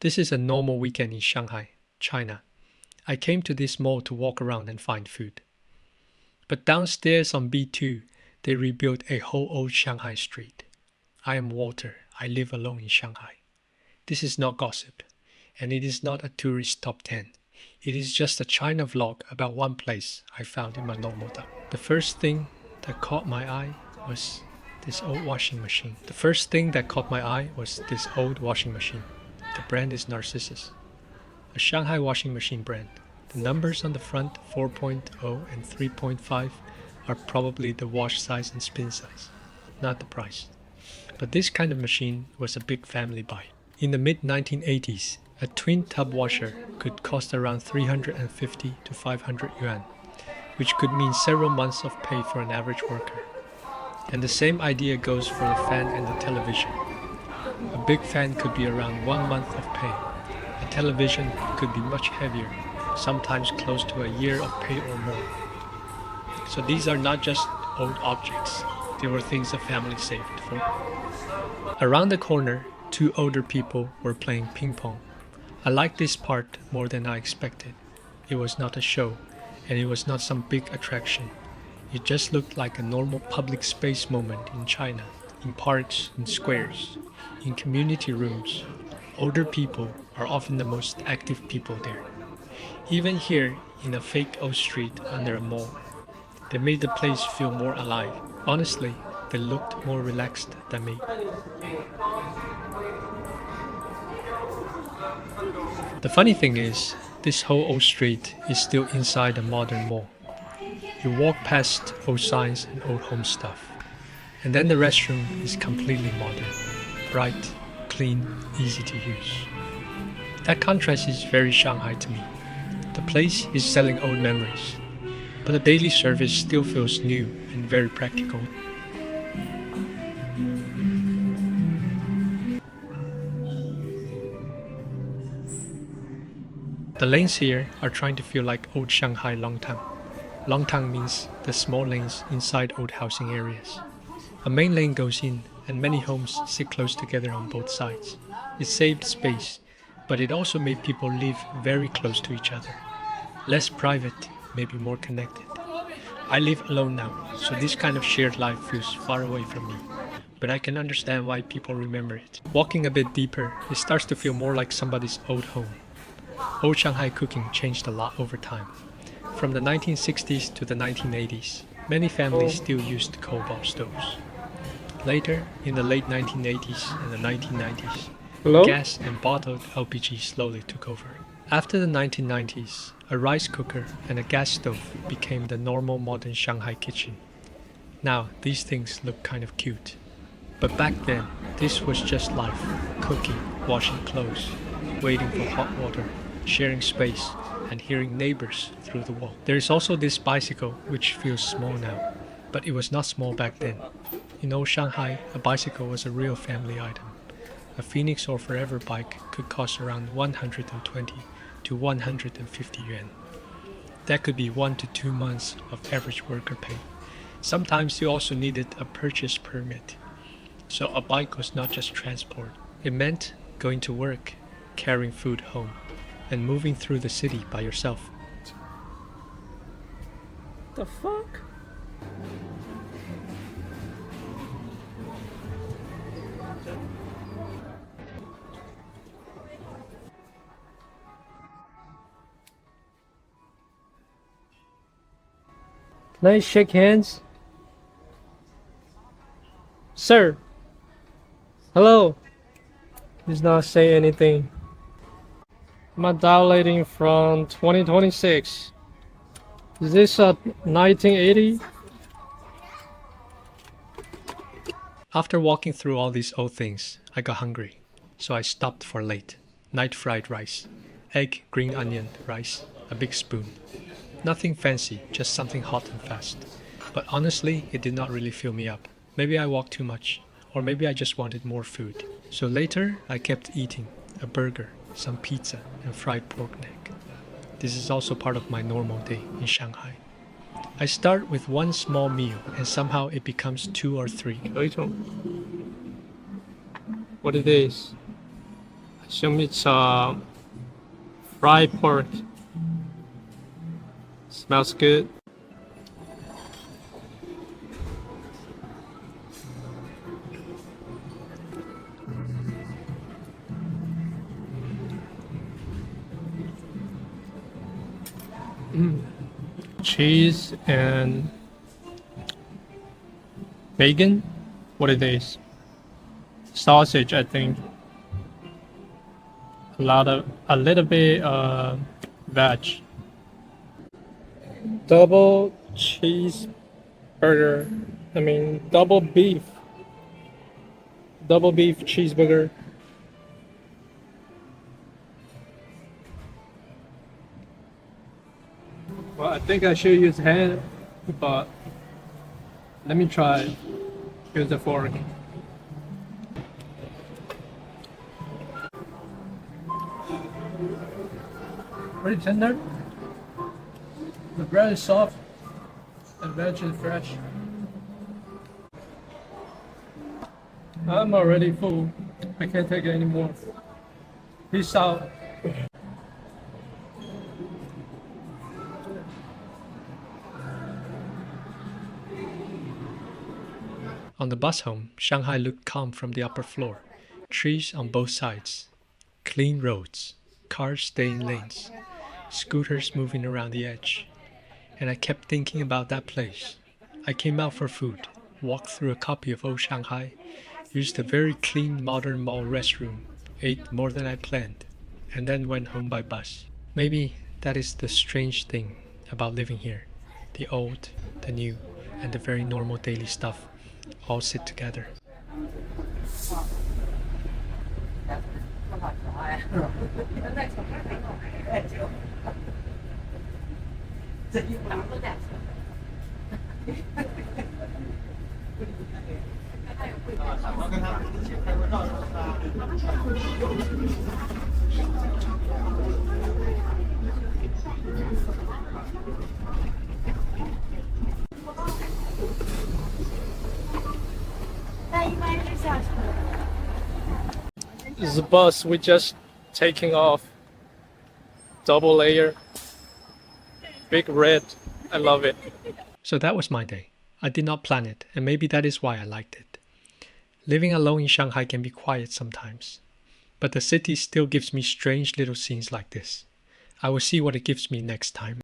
This is a normal weekend in Shanghai, China. I came to this mall to walk around and find food. But downstairs on B2, they rebuilt a whole old Shanghai street. I am Walter. I live alone in Shanghai. This is not gossip, and it is not a tourist top 10. It is just a China vlog about one place I found in my normal day. The first thing that caught my eye was this old washing machine. The brand is Narcissus, a Shanghai washing machine brand. The numbers on the front, 4.0 and 3.5, are probably the wash size and spin size, not the price. But this kind of machine was a big family buy. In the mid-1980s, a twin tub washer could cost around 350 to 500 yuan, which could mean several months of pay for an average worker. And the same idea goes for the fan and the television. A big fan could be around 1 month of pay. A television could be much heavier, sometimes close to a year of pay or more. So these are not just old objects, they were things the family saved for. Around the corner, two older people were playing ping pong. I liked this part more than I expected. It was not a show, and it was not some big attraction. It just looked like a normal public space moment in China, in parks, in squares, in community rooms. Older people are often the most active people there. Even here, in a fake old street under a mall, they made the place feel more alive. Honestly, they looked more relaxed than me. The funny thing is, this whole old street is still inside a modern mall. You walk past old signs and old home stuff. And then the restroom is completely modern. Bright, clean, easy to use. That contrast is very Shanghai to me. The place is selling old memories, but the daily service still feels new and very practical. The lanes here are trying to feel like old Shanghai longtang. Longtang means the small lanes inside old housing areas. A main lane goes in, and many homes sit close together on both sides. It saved space, but it also made people live very close to each other. Less private, maybe more connected. I live alone now, so this kind of shared life feels far away from me. But I can understand why people remember it. Walking a bit deeper, it starts to feel more like somebody's old home. Old Shanghai cooking changed a lot over time. From the 1960s to the 1980s, many families still used coal stoves. Later, in the late 1980s and the 1990s, gas and bottled LPG slowly took over. After the 1990s, a rice cooker and a gas stove became the normal modern Shanghai kitchen. Now, these things look kind of cute. But back then, this was just life: cooking, washing clothes, waiting for hot water, sharing space, and hearing neighbors through the wall. There is also this bicycle, which feels small now, but it was not small back then. In old Shanghai, a bicycle was a real family item. A Phoenix or Forever bike could cost around 120 to 150 yuan. That could be 1 to 2 months of average worker pay. Sometimes you also needed a purchase permit. So a bike was not just transport. It meant going to work, carrying food home, and moving through the city by yourself. The fuck? Can I shake hands? Sir. Hello. Does not say anything. I'm dilating from 2026. Is this 1980? After walking through all these old things, I got hungry, so I stopped for late. Night fried rice, egg, green onion, rice, a big spoon. Nothing fancy, just something hot and fast. But honestly, it did not really fill me up. Maybe I walked too much, or maybe I just wanted more food. So later, I kept eating a burger, some pizza, and fried pork neck. This is also part of my normal day in Shanghai. I start with one small meal, and somehow it becomes 2 or 3. What it is? Assume it's fried pork. Smells good. Cheese and bacon. What it is? Sausage, I think. A little bit veg. Double cheeseburger. I mean double beef. Double beef cheeseburger. Well, I think I should use hand, but let me try. Use the fork. Pretty tender. The bread is soft. The veg is fresh. I'm already full. I can't take it anymore. Peace out. On the bus home, Shanghai looked calm from the upper floor. Trees on both sides. Clean roads. Cars staying lanes. Scooters moving around the edge. And I kept thinking about that place. I came out for food, walked through a copy of Old Shanghai, used a very clean modern mall restroom, ate more than I planned, and then went home by bus. Maybe that is the strange thing about living here. The old, the new, and the very normal daily stuff all sit together. This is the bus we just taking off. Double layer. Big red. I love it. So that was my day. I did not plan it, and maybe that is why I liked it. Living alone in Shanghai can be quiet sometimes, but the city still gives me strange little scenes like this. I will see what it gives me next time.